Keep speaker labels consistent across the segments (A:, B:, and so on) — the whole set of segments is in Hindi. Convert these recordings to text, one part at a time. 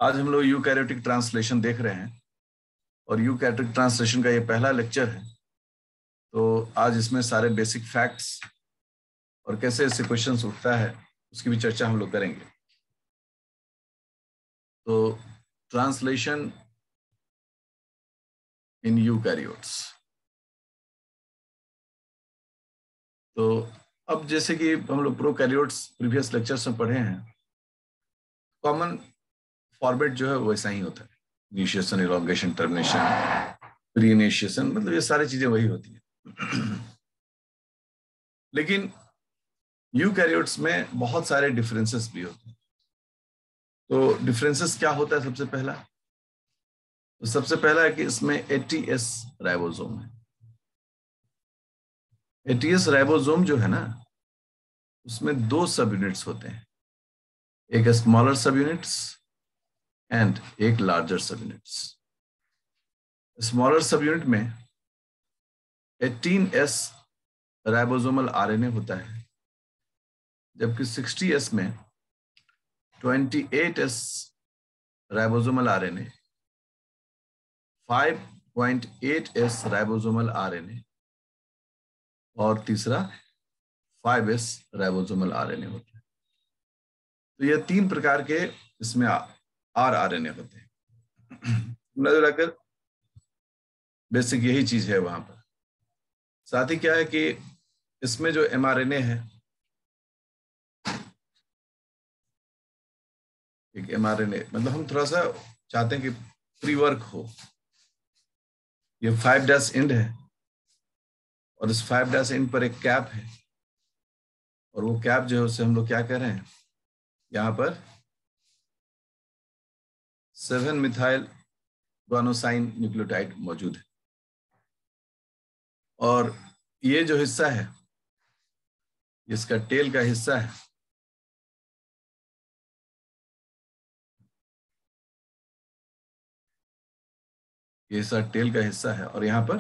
A: आज हम लोग यूकैरियोटिक ट्रांसलेशन देख रहे हैं और यूकैरियोटिक ट्रांसलेशन का ये पहला लेक्चर है। तो आज इसमें सारे बेसिक फैक्ट्स और कैसे इससे क्वेश्चंस उठता है उसकी भी चर्चा हम लोग करेंगे। तो ट्रांसलेशन इन यूकैरियोट्स। तो अब जैसे कि हम लोग प्रोकैरियोट्स प्रीवियस लेक्चर्स में पढ़े हैं, कॉमन फॉर्मेट जो है वैसा ही होता है। Initiation, elongation, termination, pre initiation, मतलब ये सारी चीजें वही होती है। लेकिन यूकैरियोट्स में बहुत सारे डिफरेंसेस भी होते हैं। तो डिफरेंसेस क्या होता है? सबसे पहला है कि इसमें एटीएस राइबोसोम है। एटीएस राइबोसोम जो है ना, उसमें दो सब यूनिट्स होते हैं, एक स्मॉलर सब यूनिट्स एंड एक लार्जर सब यूनिट्स। स्मॉलर सब यूनिट में 18S राइबोसोमल आरएनए होता है, जबकि 60S में 28S ribosomal RNA, 5.8S ribosomal RNA और तीसरा 5S राइबोसोमल आरएनए होता है। तो ये तीन प्रकार के इसमें आरएनए होते हैं। मिलाकर बेसिक यही चीज है वहां पर। साथ ही क्या है कि इसमें जो mRNA है, एक mRNA मतलब हम थोड़ा सा चाहते हैं कि प्री वर्क हो। ये 5' एंड है और इस 5' एंड पर एक कैप है, और वो कैप जो है उससे हम लोग क्या कह रहे हैं, यहाँ पर 7-मिथाइल गुआनोसाइन न्यूक्लियोटाइड मौजूद है। और ये जो हिस्सा है, इसका टेल का हिस्सा है, ये सब टेल का हिस्सा है, और यहाँ पर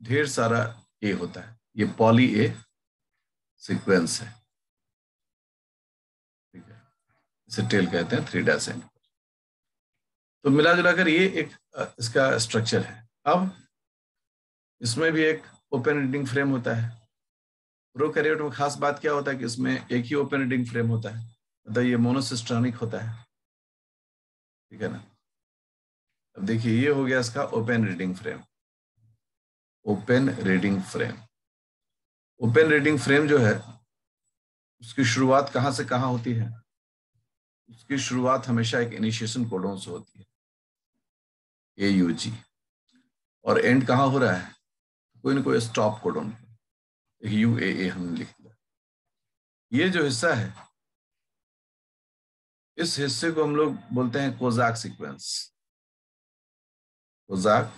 A: ढेर सारा ए होता है। ये पॉली ए सीक्वेंस है, ठीक है, इसे टेल कहते हैं 3' एंड। तो मिला जुला कर ये एक इसका स्ट्रक्चर है। अब इसमें भी एक ओपन रीडिंग फ्रेम होता है। प्रोकैरियोट में खास बात क्या होता है कि इसमें एक ही ओपन रीडिंग फ्रेम होता है, मतलब ये मोनोसिस्टोनिक होता है, ठीक है ना। अब देखिए, ये हो गया इसका open reading frame. Open reading frame, open reading frame जो है उसकी शुरुआत कहाँ से कहाँ होती है? उसकी शुरुआत हमेशा एक इनिशिएशन कोडोन से होती है, AUG, और एंड कहाँ हो रहा है? कोई ना कोई स्टॉप कोडोन, UAA हमने लिख दिया। ये जो हिस्सा है, इस हिस्से को हम लोग बोलते हैं कोजाक सीक्वेंस। कोजाक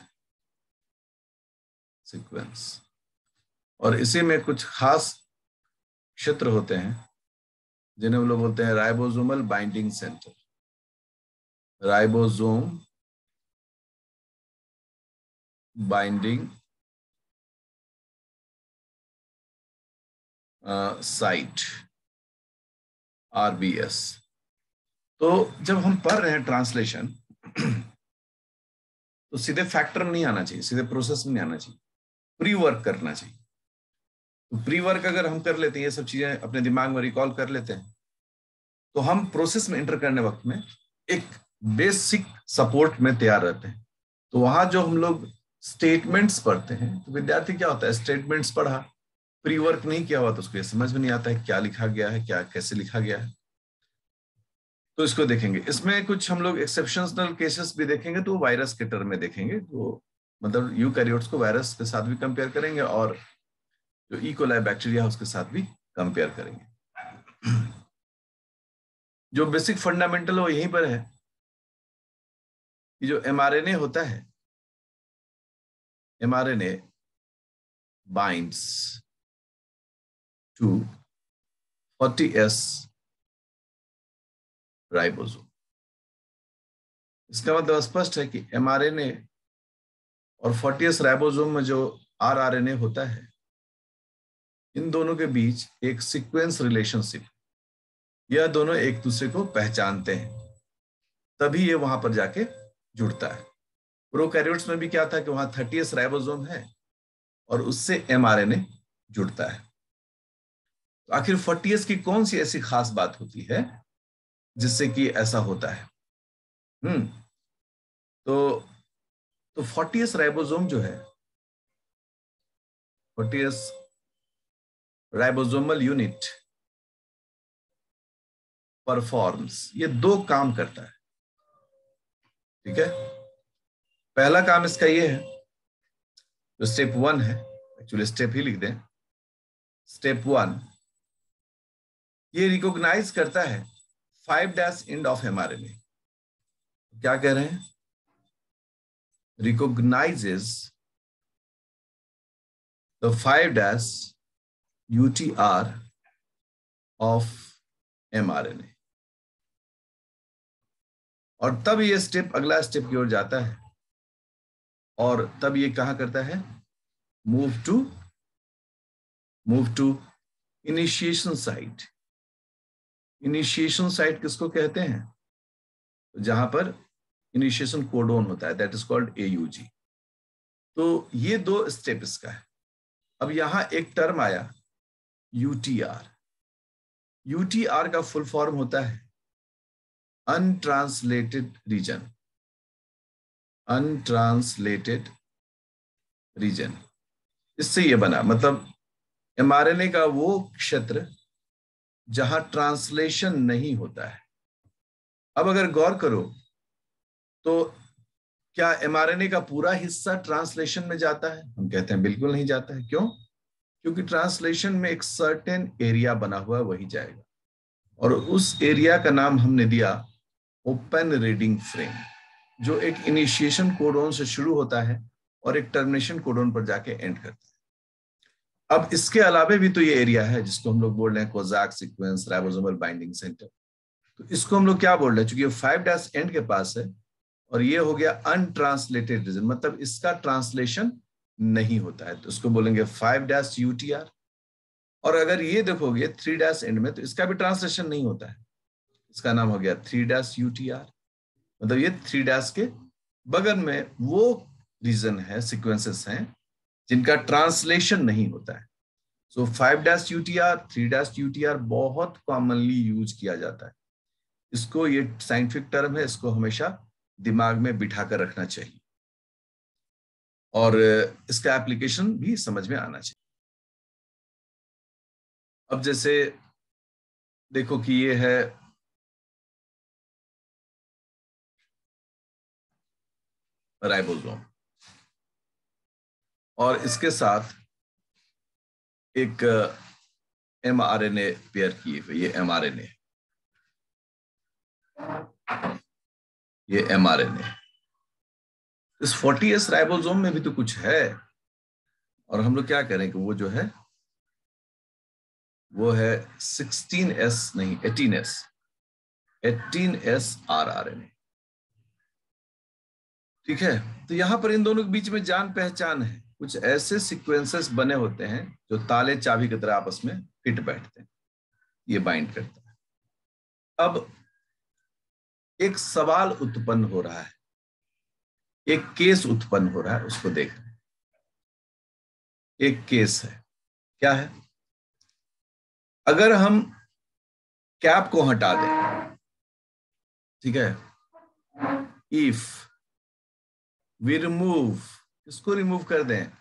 A: सीक्वेंस, और इसी में कुछ खास क्षेत्र होते हैं जिन्हें हम लोग बोलते हैं ribosomal binding centre. Ribosome binding site, RBS। तो जब हम पढ़ रहे हैं ट्रांसलेशन, तो सीधे फैक्टर में नहीं आना चाहिए, सीधे प्रोसेस में नहीं आना चाहिए, प्री वर्क करना चाहिए। तो प्री वर्क अगर हम कर लेते हैं, ये सब चीजें अपने दिमाग में रिकॉल कर लेते हैं, तो हम प्रोसेस में एंटर करने वक्त में एक बेसिक सपोर्ट में तैयार रहते हैं। तो वहां जो हम लोग स्टेटमेंट्स पढ़ते हैं, तो विद्यार्थी क्या होता है, स्टेटमेंट्स पढ़ा, प्री वर्क नहीं किया हुआ, तो उसको ये समझ में नहीं आता है क्या लिखा गया है, क्या कैसे लिखा गया है। तो इसको देखेंगे। इसमें कुछ हम लोग एक्सेप्शनल केसेस भी देखेंगे, तो वायरस के टर्म में देखेंगे। तो मतलब यूकैरियोट्स को वायरस के साथ भी कंपेयर करेंगे, और जो इकोलाई बैक्टीरिया है उसके साथ भी कंपेयर करेंगे। जो बेसिक फंडामेंटल वो यहीं पर है कि जो mRNA होता है, mRNA binds to 40S ribosome. इसका मतलब स्पष्ट है कि mRNA और 40S राइबोसोम में जो rRNA होता है, इन दोनों के बीच एक सीक्वेंस रिलेशनशिप, यह दोनों एक दूसरे को पहचानते हैं। तभी ये वहां पर जाके जुड़ता है। प्रोकैरियोट्स में भी क्या था कि वहां 30th राइबोसोम है और उससे mRNA जुड़ता है। तो आखिर 40th की कौन सी ऐसी खास बात होती है जिससे कि ऐसा होता है? हम्म तो 40th राइबोसोम जो है, 40th राइबोसोमल यूनिट परफॉर्म्स, ये दो काम करता है। ठीक है, पहला काम इसका ये है, जो स्टेप 1 है, एक्चुअली स्टेप ही लिख दें, स्टेप 1, ये रिकॉग्नाइज करता है 5' एंड ऑफ mRNA। क्या कह रहे हैं? Recognises the 5' UTR of mRNA। और तब ये स्टेप अगला स्टेप की ओर जाता है, और तब ये कहा करता है, move to initiation site. Initiation site किसको कहते हैं? जहां पर इनिशिएशन कोडोन होता है, दैट इज कॉल्ड AUG। तो ये दो स्टेप इसका है। अब यहां एक टर्म आया UTR। UTR का फुल फॉर्म होता है अनट्रांसलेटेड रीजन। अनट्रांसलेटेड रीजन, इससे ये बना, मतलब mRNA का वो क्षेत्र जहां ट्रांसलेशन नहीं होता है। अब अगर गौर करो तो क्या mRNA का पूरा हिस्सा ट्रांसलेशन में जाता है? हम कहते हैं बिल्कुल नहीं जाता है। क्यों? क्योंकि ट्रांसलेशन में एक सर्टेन एरिया बना हुआ है, वही जाएगा, और उस एरिया का नाम हमने दिया ओपन रीडिंग फ्रेम, जो एक इनिशिएशन कोडोन से शुरू होता है और एक टर्मिनेशन कोडोन पर जाके एंड करता है। अब इसके अलावे भी तो ये एरिया है जिसको हम लोग बोल रहे हैं Kojak sequence, ribosomal binding centre. तो इसको हम लोग क्या बोल रहे हैं? चूंकि ये 5' एंड के पास है और ये हो गया अनट्रांसलेटेड रीजन, मतलब इसका ट्रांसलेशन नहीं होता है, तो इसको बोलेंगे 5' UTR। और अगर ये देखोगे 3' एंड में, तो इसका भी ट्रांसलेशन नहीं होता है, इसका नाम हो गया 3' UTR। मतलब ये 3' के बगल में वो रीजन है, सीक्वेंसेस हैं जिनका ट्रांसलेशन नहीं होता है। सो 5' UTR, 3' UTR बहुत कॉमनली यूज किया जाता है। इसको, ये साइंटिफिक टर्म है, इसको हमेशा दिमाग में बिठा कर रखना चाहिए और इसका एप्लीकेशन भी समझ में आना चाहिए। अब जैसे देखो कि ये है राइबोसोम, और इसके साथ एक mRNA पेयर किए हुए, ये mRNA, ये mRNA। इस 40s राइबोसोम में भी तो कुछ है, और हम लोग क्या करें कि वो जो है वो है 16S नहीं 18S, 18S rRNA। ठीक है, तो यहां पर इन दोनों के बीच में जान पहचान है, कुछ ऐसे सीक्वेंसेस बने होते हैं जो ताले चाबी की तरह आपस में फिट बैठते हैं, ये बाइंड करता है। अब एक सवाल उत्पन्न हो रहा है, एक केस उत्पन्न हो रहा है, उसको देख रहे हैं। एक केस है, क्या है? अगर हम कैप को हटा दें, ठीक है, इफ वी रिमूव, इसको रिमूव कर दें,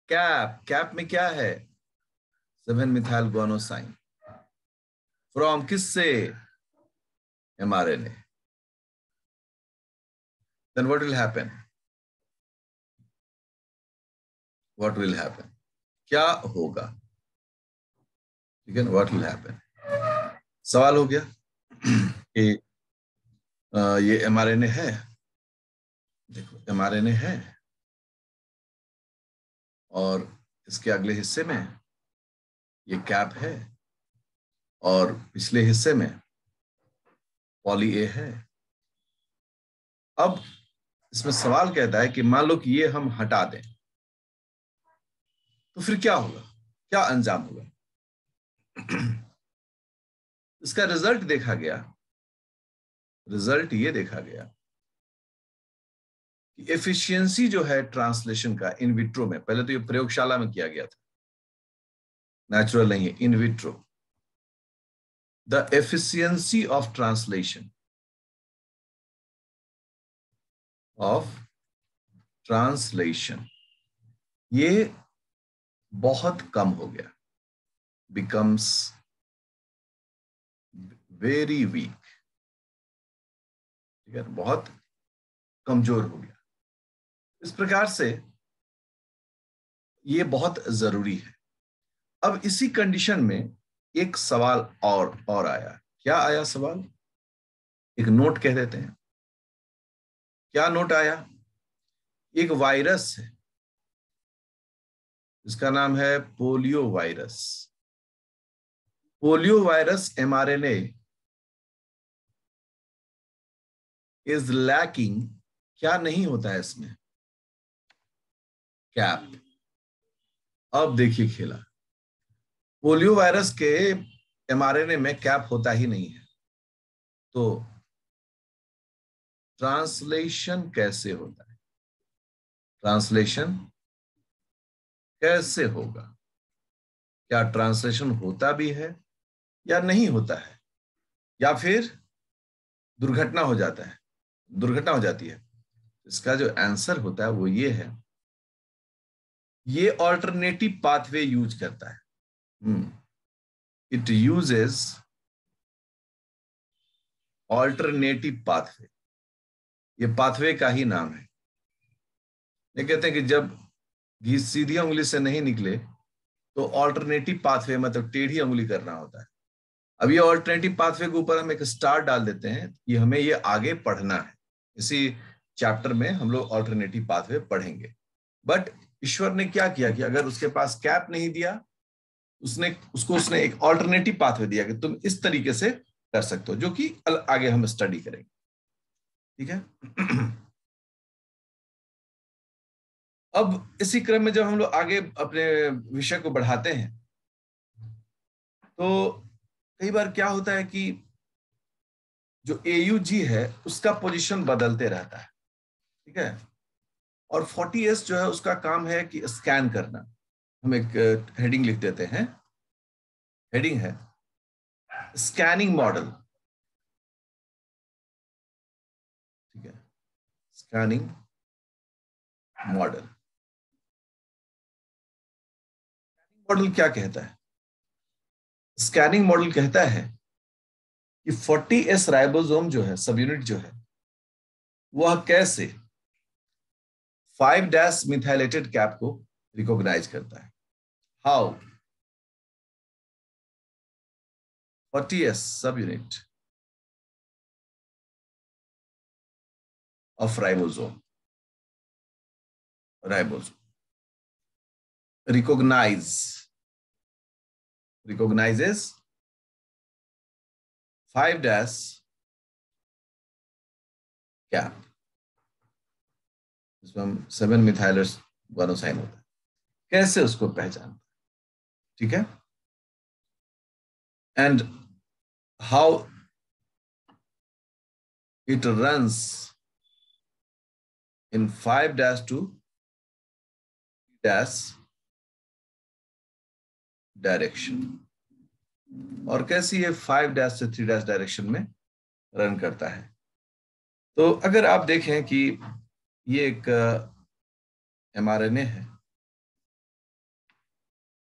A: कैप में क्या है? 7 मिथाइल गुआनोसाइन, फ्रॉम किससे? mRNA। then what will happen? what will happen? क्या होगा? ठीक है ना, what will happen? सवाल हो गया कि ये mRNA है, देखो mRNA है, और इसके अगले हिस्से में ये कैप है, और पिछले हिस्से में पॉली ए है। अब इसमें सवाल कहता है कि मान लो कि ये हम हटा दें, तो फिर क्या होगा, क्या अंजाम होगा? इसका रिजल्ट देखा गया रिजल्ट ये देखा गया कि एफिशिएंसी जो है ट्रांसलेशन का इन विट्रो में, पहले तो ये प्रयोगशाला में किया गया था, नेचुरल नहीं है, in vitro, the efficiency of translation ये बहुत कम हो गया, बिकम्स वेरी वीक, ठीक है, बहुत कमजोर हो गया। इस प्रकार से ये बहुत जरूरी है। अब इसी कंडीशन में एक सवाल और आया। क्या आया सवाल? एक नोट कह देते हैं। क्या नोट आया? एक वायरस है, इसका नाम है polio virus. Polio virus mRNA is lacking, क्या नहीं होता है इसमें? कैप। अब देखिए खेला, पोलियो वायरस के mRNA में कैप होता ही नहीं है, तो ट्रांसलेशन कैसे होता है? ट्रांसलेशन कैसे होगा? क्या ट्रांसलेशन होता भी है या नहीं होता है, या फिर दुर्घटना हो जाता है, दुर्घटना हो जाती है? इसका जो आंसर होता है वो ये है, ये ऑल्टरनेटिव पाथवे यूज करता है। इट यूजेस ऑल्टरनेटिव पाथवे, ये पाथवे का ही नाम है। ये कहते हैं कि जब घी सीधी उंगली से नहीं निकले तो ऑल्टरनेटिव पाथवे, मतलब टेढ़ी उंगली करना होता है। अब ये ऑल्टरनेटिव पाथवे के ऊपर हम एक स्टार डाल देते हैं कि हमें ये आगे पढ़ना है। इसी चैप्टर में हम लोग ऑल्टरनेटिव पाथवे पढ़ेंगे। बट ईश्वर ने क्या किया कि अगर उसके पास कैप नहीं दिया, उसने एक ऑल्टरनेटिव पाथवे दिया कि तुम इस तरीके से कर सकते हो, जो कि आगे हम स्टडी करेंगे, ठीक है। अब इसी क्रम में जब हम लोग आगे अपने विषय को बढ़ाते हैं, तो कई बार क्या होता है कि जो AUG है उसका पोजीशन बदलते रहता है, ठीक है। और 40S जो है उसका काम है कि स्कैन करना। हम एक हेडिंग लिख देते हैं, हेडिंग है स्कैनिंग मॉडल, ठीक है, स्कैनिंग मॉडल। मॉडल क्या कहता है? स्कैनिंग मॉडल कहता है कि 40S राइबोसोम जो है, सब यूनिट जो है, वह कैसे 5' मिथाइलेटेड कैप को रिकॉग्नाइज करता है। हाउ 40S सब unit of ribosome recognizes 5' cap, जिसमें हम 7 मिथाइलर्स गुआनोसाइन होता है, कैसे उसको पहचानता है, ठीक है। And how it runs in 5' to 3' direction, और कैसी ये 5' से 3' डायरेक्शन में रन करता है। तो अगर आप देखें कि ये एक mRNA है,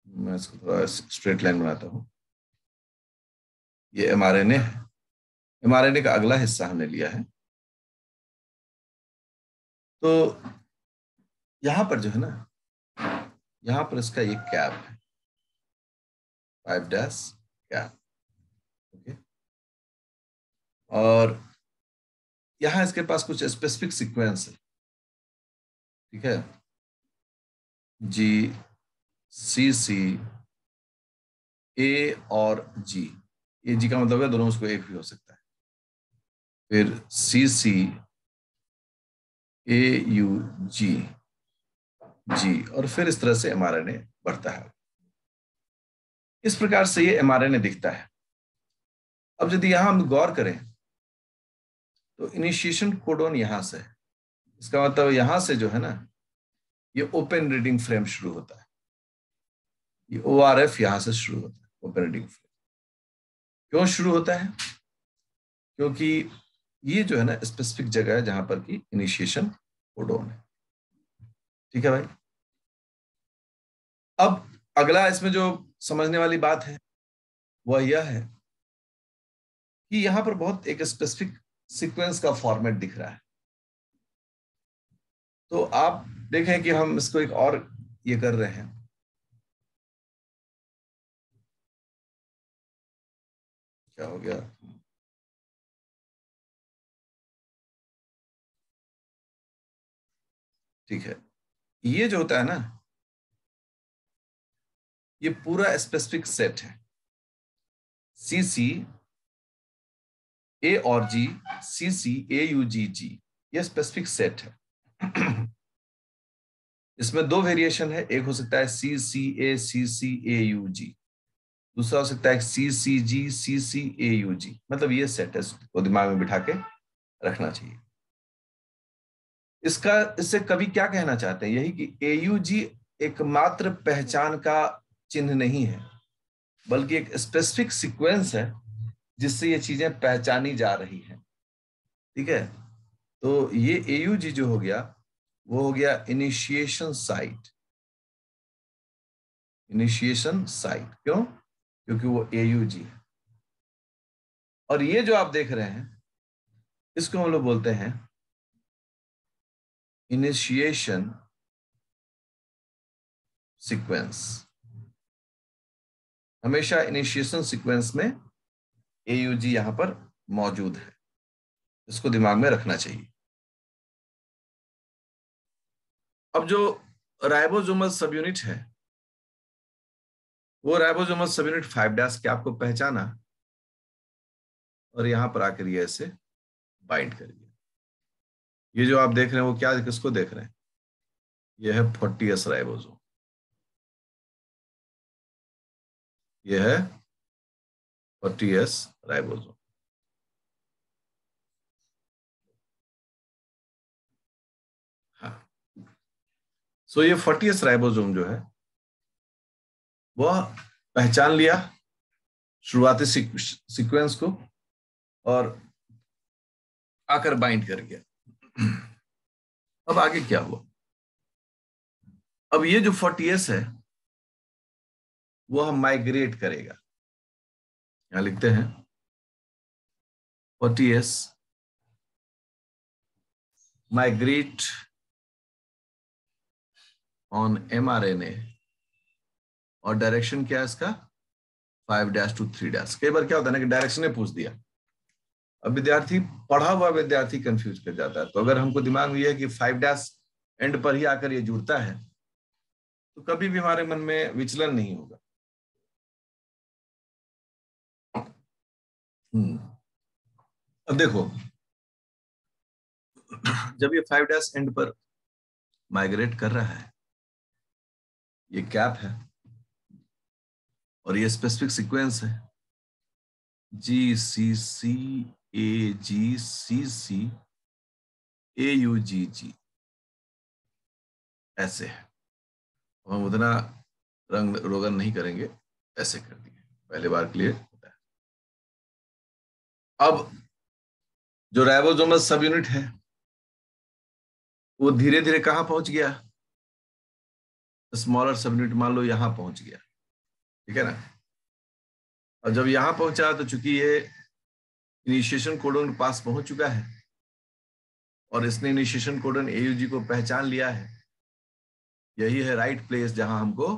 A: मैं इसको थोड़ा स्ट्रेट लाइन बनाता हूं, ये mRNA है। mRNA का अगला हिस्सा हमने लिया है, तो यहां पर जो है ना, यहां पर इसका ये कैप है, 5' कैप, ओके। और यहां इसके पास कुछ स्पेसिफिक सीक्वेंस है, ठीक है, GCC A और G, ये G का मतलब है दोनों उसको एक भी हो सकता है, फिर CC AUG G, और फिर इस तरह से mRNA बढ़ता है। इस प्रकार से ये mRNA दिखता है। अब यदि यहां हम गौर करें तो इनिशिएशन कोडोन यहां से है, इसका मतलब यहां से जो है ना, ये ओपन रीडिंग फ्रेम शुरू होता है। ये ORF यहां से शुरू होता है, ओपन रीडिंग फ्रेम। क्यों शुरू होता है? क्योंकि ये जो है ना स्पेसिफिक जगह है जहां पर कि इनिशिएशन कोडोन है। ठीक है भाई। अब अगला इसमें जो समझने वाली बात है वह यह है कि यहां पर बहुत एक स्पेसिफिक सीक्वेंस का फॉर्मेट दिख रहा है। तो आप देखें कि हम इसको एक और ये कर रहे हैं। क्या हो गया? ठीक है, ये जो होता है ना, ये पूरा स्पेसिफिक सेट है, CC A और G, CC AUG, ये स्पेसिफिक सेट है। इसमें दो वेरिएशन है, एक हो सकता है CCA CCAUG, दूसरा हो सकता है CCG CCAUG। मतलब ये सेट है, इसको दिमाग में बिठा के रखना चाहिए। इससे कवि क्या कहना चाहते हैं? यही कि AUG एकमात्र पहचान का चिन्ह नहीं है, बल्कि एक स्पेसिफिक सीक्वेंस है जिससे ये चीजें पहचानी जा रही हैं। ठीक है, तो ये AUG जो हो गया वो हो गया इनिशिएशन साइट। इनिशिएशन साइट क्यों? क्योंकि वो AUG है। और ये जो आप देख रहे हैं इसको हम लोग बोलते हैं इनिशिएशन सीक्वेंस। हमेशा इनिशिएशन सीक्वेंस में AUG यहां पर मौजूद है, इसको दिमाग में रखना चाहिए। अब जो राइबोसोमल सब यूनिट है, वो राइबोसोमल सब यूनिट 5' के आपको पहचाना और यहां पर आकर ये ऐसे बाइंड करिए। ये जो आप देख रहे हैं वो क्या, किसको देख रहे हैं? ये है 40S राइबोसोम। ये है 40S राइबोसोम। हाँ, सो ये 40S राइबोसोम जो है वह पहचान लिया शुरुआती सीक्वेंस को और आकर बाइंड कर गया। अब आगे क्या हुआ? अब ये जो 40S है वह माइग्रेट करेगा। यहां लिखते हैं 40S माइग्रेट ऑन mRNA, और डायरेक्शन क्या है इसका? 5' to 3'। कई बार क्या होता है ना कि डायरेक्शन ने पूछ दिया, अब विद्यार्थी, पढ़ा हुआ विद्यार्थी कंफ्यूज कर जाता है। तो अगर हमको दिमाग में यह है कि 5' एंड पर ही आकर ये जुड़ता है तो कभी भी हमारे मन में विचलन नहीं होगा। अब देखो, जब ये 5' एंड पर माइग्रेट कर रहा है, ये कैप है और ये स्पेसिफिक सीक्वेंस है GCCAGCCAUGG, ऐसे है। हम उतना रंग रोगन नहीं करेंगे, ऐसे कर दिए, पहले बार क्लियर होता है। अब जो राइबोसोमल सब यूनिट है वो धीरे धीरे कहां पहुंच गया? स्मॉलर सब यूनिट मान लो यहां पहुंच गया। ठीक है ना? और जब यहां पहुंचा तो चूंकि ये इनिशिएशन कोडन के पास पहुंच चुका है और इसने इनिशिएशन कोडन AUG को पहचान लिया है, यही है राइट प्लेस जहां हमको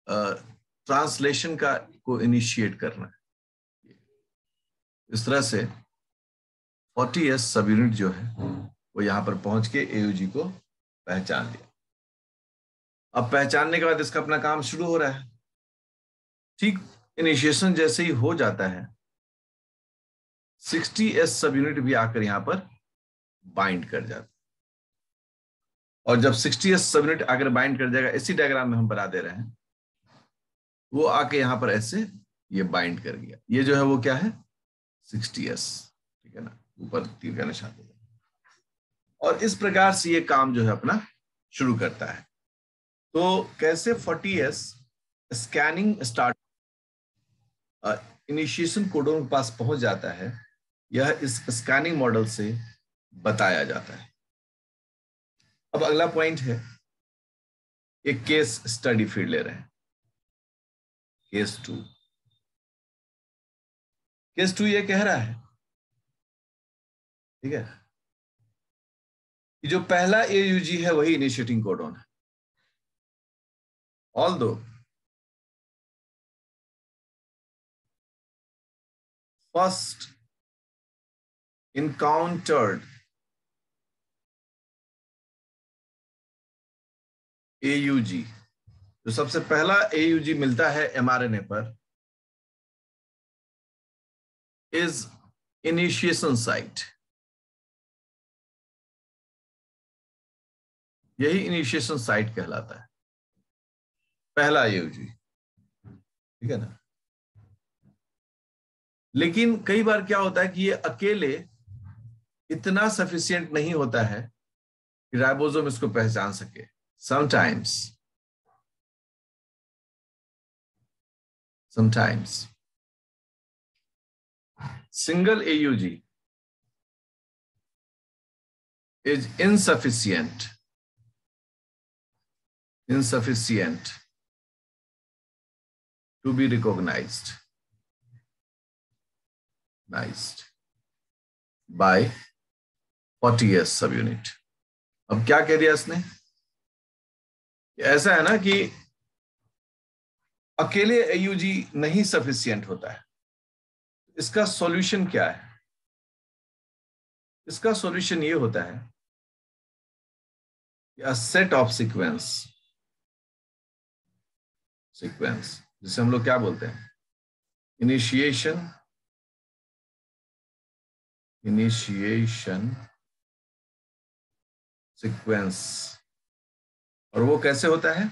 A: ट्रांसलेशन का को इनिशिएट करना है। इस तरह से 40S सब यूनिट जो है वो यहां पर पहुंच के AUG को पहचान लिया। अब पहचानने के बाद इसका अपना काम शुरू हो रहा है। ठीक इनिशिएशन जैसे ही हो जाता है, 60S सब यूनिट भी आकर यहां पर बाइंड कर जाता है। और जब 60S सब यूनिट आकर बाइंड कर जाएगा, इसी डायग्राम में हम बना दे रहे हैं, वो आके यहां पर ऐसे ये बाइंड कर गया। ये जो है वो क्या है? 60S। ठीक है ना? ऊपर तीर का निशान देगा, और इस प्रकार से ये काम जो है अपना शुरू करता है। तो कैसे 40S scanning start initiation codon के पास पहुंच जाता है, यह इस स्कैनिंग मॉडल से बताया जाता है। अब अगला पॉइंट है, एक केस स्टडी फिर ले रहे हैं, केस 2। केस 2 ये कह रहा है, ठीक है, कि जो पहला AUG है वही इनिशिएटिंग कोडोन है, ऑल्दो फर्स्ट encountered AUG, जो सबसे पहला AUG मिलता है mRNA पर, is initiation site, यही इनिशिएशन साइट कहलाता है, पहला AUG, ठीक है ना। लेकिन कई बार क्या होता है कि ये अकेले इतना सफिशिएंट नहीं होता है कि राइबोसोम इसको पहचान सके। Sometimes single AUG is insufficient to be recognized by 40S subunit। अब क्या कह दिया इसने, ऐसा है ना कि अकेले AUG नहीं सफिशिएंट होता है, इसका सॉल्यूशन क्या है? इसका सॉल्यूशन ये होता है कि अ सेट ऑफ सीक्वेंस, जिसे हम लोग क्या बोलते हैं, इनिशिएशन सीक्वेंस। और वो कैसे होता है?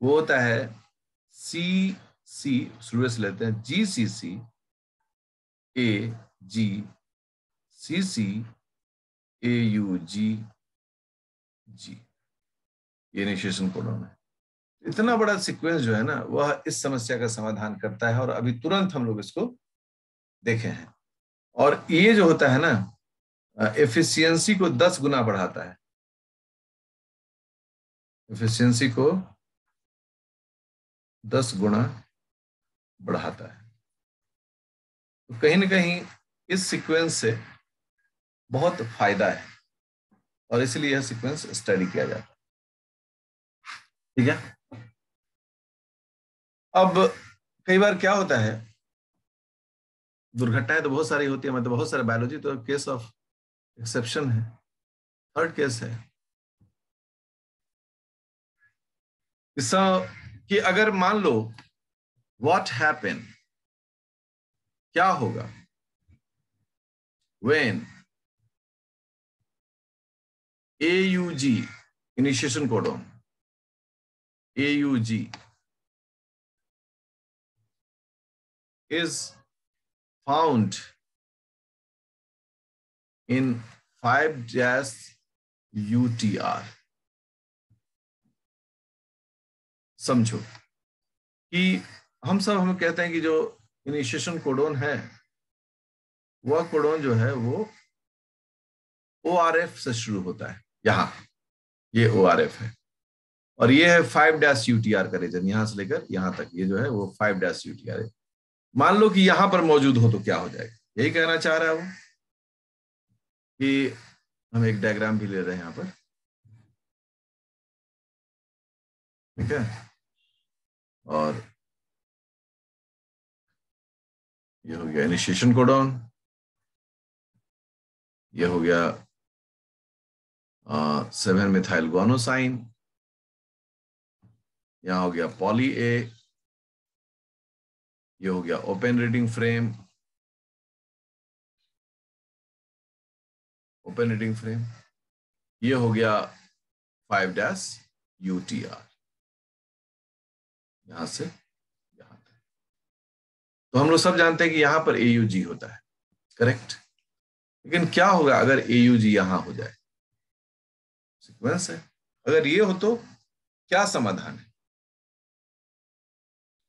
A: वो होता है CC, शुरू से लेते हैं, GCC AG CC AUG G, ये इनिशिएशन कोडोन है। इतना बड़ा सीक्वेंस जो है ना, वह इस समस्या का समाधान करता है, और अभी तुरंत हम लोग इसको देखे हैं। और ये जो होता है ना, एफिशिएंसी को 10 गुना बढ़ाता है, एफिशिएंसी को 10 गुना बढ़ाता है। तो कहीं ना कहीं इस सीक्वेंस से बहुत फायदा है, और इसलिए यह सीक्वेंस स्टडी किया जाता है, ठीक है। अब कई बार क्या होता है, दुर्घटनाएं तो बहुत सारी होती है, मतलब बहुत सारे बायोलॉजी तो केस ऑफ एक्सेप्शन है। थर्ड केस है कि अगर मान लो, व्हाट हैपन, क्या होगा, when AUG initiation codon AUG is found in 5-UTR। समझो कि हम कहते हैं कि जो इनिशिएशन कोडोन है, वह कोडोन जो है वो ORF से शुरू होता है, यहां ये ORF है, और ये है 5-UTR का रीजन, यहां से लेकर यहां तक ये जो है वो 5-UTR है। मान लो कि यहां पर मौजूद हो तो क्या हो जाएगा, यही कहना चाह रहा है वो, कि हम एक डायग्राम भी ले रहे हैं यहां पर, ठीक है। और ये हो गया इनिशिएशन कोडोन, ये हो गया 7-methyl guanosine, यहां हो गया पॉली A, ये हो गया ओपन रीडिंग फ्रेम, ये हो गया 5-UTR, यहां से यहां तक। तो हम लोग सब जानते हैं कि यहां पर AUG होता है, करेक्ट। लेकिन क्या होगा अगर AUG यहां हो जाए? सीक्वेंस है, अगर ये हो तो क्या समाधान है?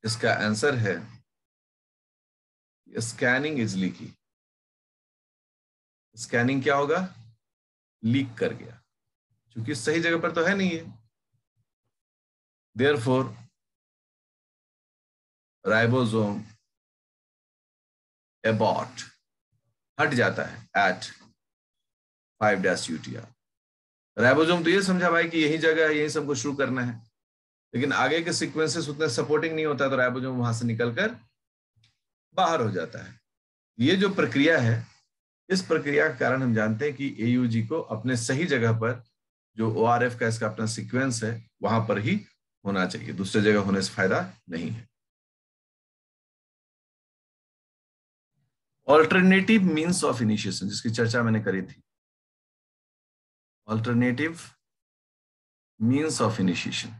A: इसका आंसर है स्कैनिंग इज लीकी। स्कैनिंग क्या होगा? लीक कर गया, क्योंकि सही जगह पर तो है नहीं है। देयरफॉर राइबोसोम एबॉर्ट, हट जाता है एट 5' UTR। राइबोसोम तो ये समझा भाई कि यही जगह है, यही सबको शुरू करना है, लेकिन आगे के सीक्वेंसेस उतने सपोर्टिंग नहीं होता, तो राइबोसोम वहां से निकलकर बाहर हो जाता है। ये जो प्रक्रिया है, इस प्रक्रिया के कारण हम जानते हैं कि AUG को अपने सही जगह पर, जो ORF का इसका अपना सीक्वेंस है, वहां पर ही होना चाहिए, दूसरे जगह होने से फायदा नहीं है। ऑल्टरनेटिव मीन्स ऑफ इनिशिएशन, जिसकी चर्चा मैंने करी थी। Alternative means of initiation,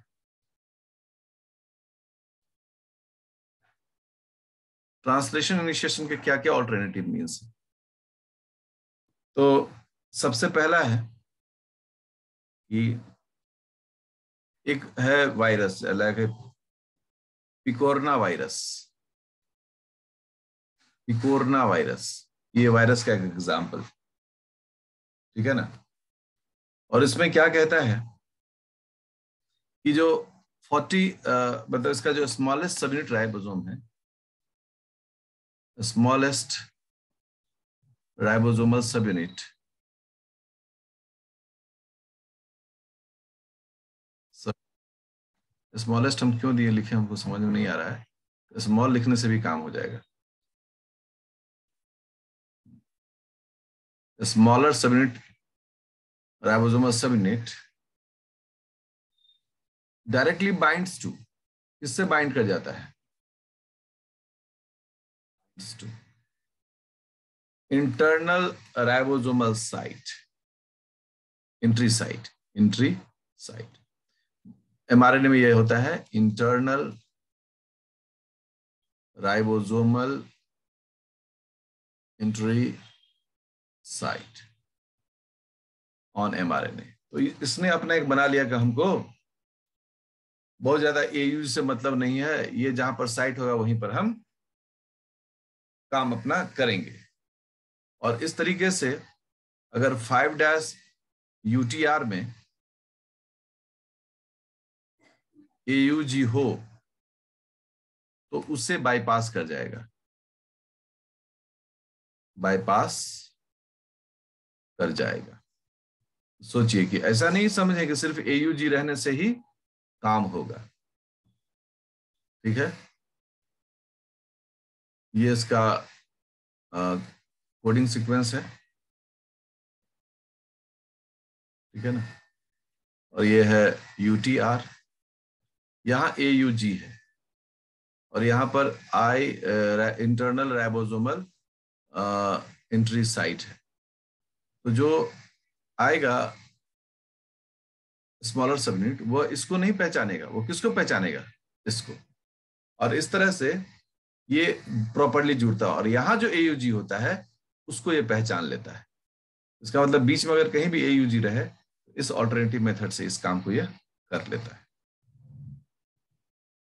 A: translation initiation के क्या क्या ऑल्टरनेटिव मीन्स है? तो सबसे पहला है कि एक है वायरस, लाइक पिकोरना वायरस। पिकोरना वायरस, ये वायरस का एक एग्जाम्पल, ठीक है ना। और इसमें क्या कहता है कि जो 40 मतलब इसका जो स्मॉलेस्ट सबयूनिट राइबोसोम है, स्मॉलेस्ट राइबोसोमल सबयूनिट, स्मॉलेस्ट हम क्यों दिए लिखे हमको समझ में नहीं आ रहा है, स्मॉल लिखने से भी काम हो जाएगा। Smaller subunit ribosomal subunit directly binds to, किससे बाइंड कर जाता है? Internal ribosomal site, entry site, entry site. mRNA में यह होता है internal ribosomal entry site on mRNA। तो इसने अपना एक बना लिया कि हमको बहुत ज्यादा AUG से मतलब नहीं है, ये जहां पर साइट होगा वहीं पर हम काम अपना करेंगे। और इस तरीके से अगर 5' UTR में AUG हो तो उससे बाईपास कर जाएगा, बाईपास कर जाएगा। सोचिए कि ऐसा नहीं समझे कि सिर्फ AUG रहने से ही काम होगा, ठीक है। ये इसका कोडिंग सीक्वेंस है, ठीक है ना। और ये है UTR, यहाँ AUG है, और यहाँ पर इंटरनल राइबोसोमल एंट्री साइट है। तो जो आएगा स्मॉलर सबयूनिट वो इसको नहीं पहचानेगा, वो किसको पहचानेगा? इसको। और इस तरह से ये प्रॉपरली जुड़ता है, और यहाँ जो AUG होता है उसको ये पहचान लेता है। इसका मतलब बीच में अगर कहीं भी AUG रहे, इस ऑल्टरनेटिव मेथड से इस काम को ये कर लेता है।